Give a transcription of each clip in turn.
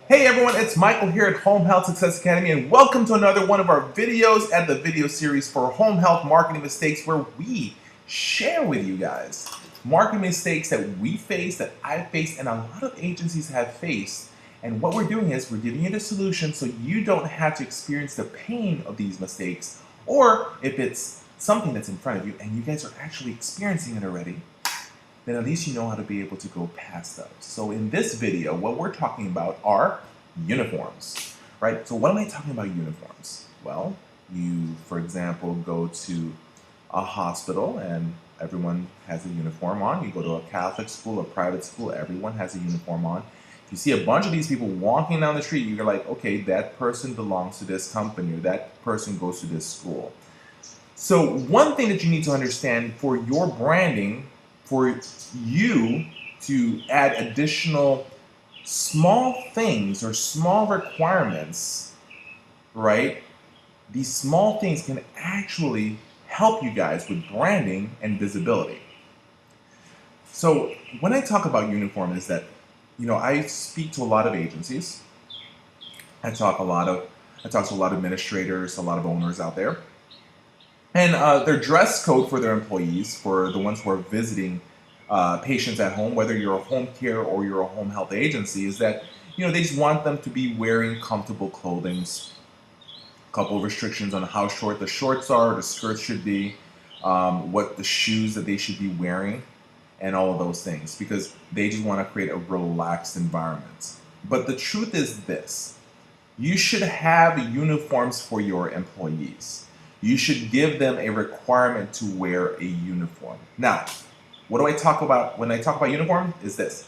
Hey everyone, it's Michael here at Home Health Success Academy, and welcome to another one of our videos at the video series for home health marketing mistakes, where we share with you guys marketing mistakes that we face, that I've faced, and a lot of agencies have faced. And what we're doing is we're giving you the solution so you don't have to experience the pain of these mistakes, or if it's something that's in front of you and you guys are actually experiencing it already, then at least you know how to be able to go past those. So in this video, what we're talking about are uniforms, right? So what am I talking about uniforms? Well, you, for example, go to a hospital and everyone has a uniform on. You go to a Catholic school, a private school, everyone has a uniform on. If you see a bunch of these people walking down the street, you're like, okay, that person belongs to this company, or that person goes to this school. So one thing that you need to understand for your branding, for you to add additional small things or small requirements, right? These small things can actually help you guys with branding and visibility. So when I talk about uniform is that, I speak to a lot of agencies. I talk to a lot of administrators, a lot of owners out there. And their dress code for their employees, for the ones who are visiting patients at home, whether you're a home care or you're a home health agency, is that they just want them to be wearing comfortable clothing. A couple of restrictions on how short the shorts are, the skirts should be, what the shoes that they should be wearing, and all of those things, because they just want to create a relaxed environment. But the truth is this: you should have uniforms for your employees. You should give them a requirement to wear a uniform. Now, what do I talk about when I talk about uniform? Is this: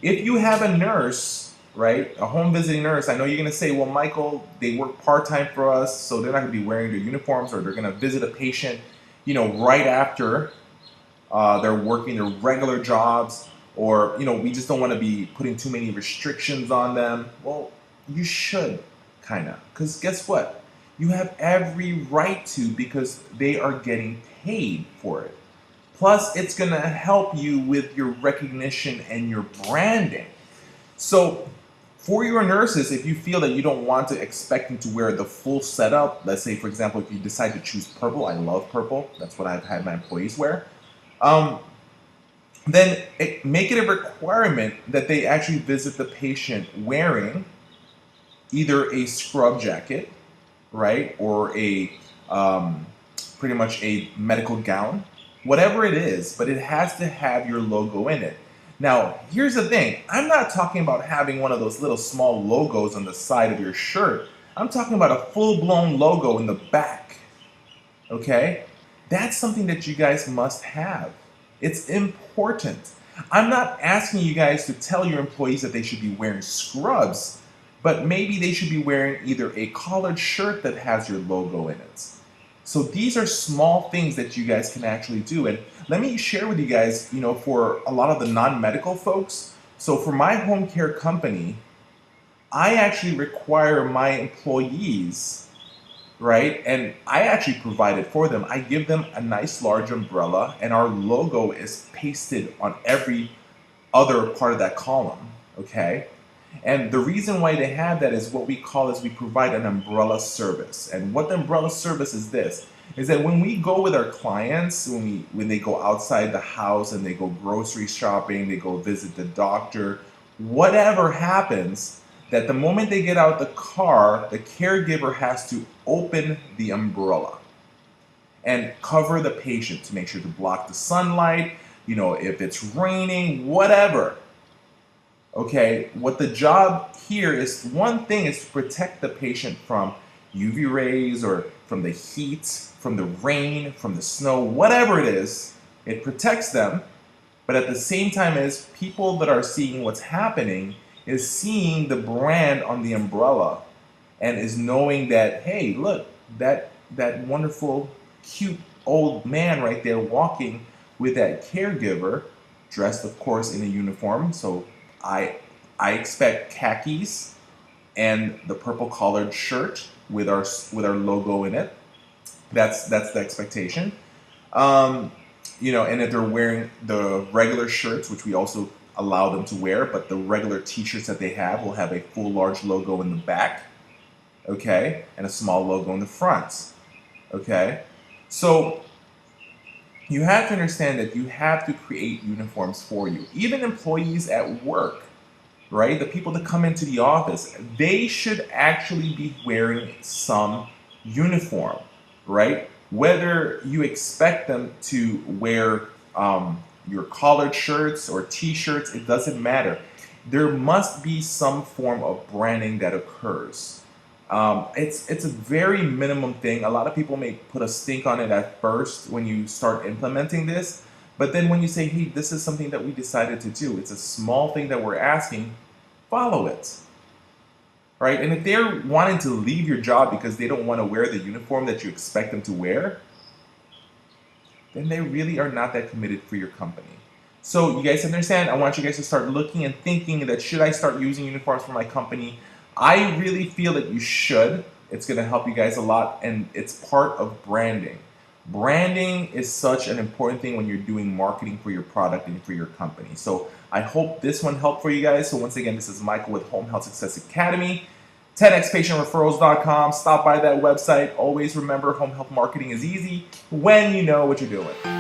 if you have a nurse, right, a home visiting nurse, I know you're going to say, well, Michael, they work part-time for us, so they're not going to be wearing their uniforms, or they're going to visit a patient, right after they're working their regular jobs, or, we just don't want to be putting too many restrictions on them. Well, you should, kind of, because guess what? You have every right to, because they are getting paid for it. Plus, it's going to help you with your recognition and your branding. So, for your nurses, if you feel that you don't want to expect them to wear the full setup, let's say, for example, if you decide to choose purple, I love purple, that's what I've had my employees wear, um, then make it a requirement that they actually visit the patient wearing either a scrub jacket, right, or a pretty much a medical gown, whatever it is, but it has to have your logo in it. Now, here's the thing: I'm not talking about having one of those little small logos on the side of your shirt. I'm talking about a full-blown logo in the back. Okay? That's something that you guys must have. It's important. I'm not asking you guys to tell your employees that they should be wearing scrubs, but maybe they should be wearing either a collared shirt that has your logo in it. So these are small things that you guys can actually do. And let me share with you guys, for a lot of the non-medical folks. So for my home care company, I actually require my employees, right? And I actually provide it for them. I give them a nice large umbrella, and our logo is pasted on every other part of that column, okay? And the reason why they have that is what we call is we provide an umbrella service. And what the umbrella service is this: is that when we go with our clients, when they go outside the house and they go grocery shopping, they go visit the doctor, whatever happens, that the moment they get out the car, the caregiver has to open the umbrella and cover the patient to make sure to block the sunlight, if it's raining, whatever. Okay, what the job here is, one thing is to protect the patient from UV rays, or from the heat, from the rain, from the snow, whatever it is. It protects them, but at the same time, as people that are seeing what's happening is seeing the brand on the umbrella, and is knowing that, hey, look, that wonderful, cute old man right there walking with that caregiver, dressed, of course, in a uniform. So I expect khakis and the purple collared shirt with our logo in it. That's the expectation. And if they're wearing the regular shirts, which we also allow them to wear, but the regular t-shirts that they have will have a full large logo in the back, okay, and a small logo in the front, okay? So you have to understand that you have to create uniforms for you. Even employees at work, right? The people that come into the office, they should actually be wearing some uniform, right? Whether you expect them to wear your collared shirts or t-shirts, it doesn't matter. There must be some form of branding that occurs. It's a very minimum thing. A lot of people may put a stink on it at first when you start implementing this, but then when you say, hey, this is something that we decided to do, it's a small thing that we're asking, follow it. Right? And if they're wanting to leave your job because they don't want to wear the uniform that you expect them to wear, then they really are not that committed for your company. So you guys understand, I want you guys to start looking and thinking that should I start using uniforms for my company? I really feel that you should. It's going to help you guys a lot, and it's part of branding. Branding is such an important thing when you're doing marketing for your product and for your company. So I hope this one helped for you guys. So once again, this is Michael with Home Health Success Academy, 10xpatientreferrals.com. Stop by that website. Always remember, home health marketing is easy when you know what you're doing.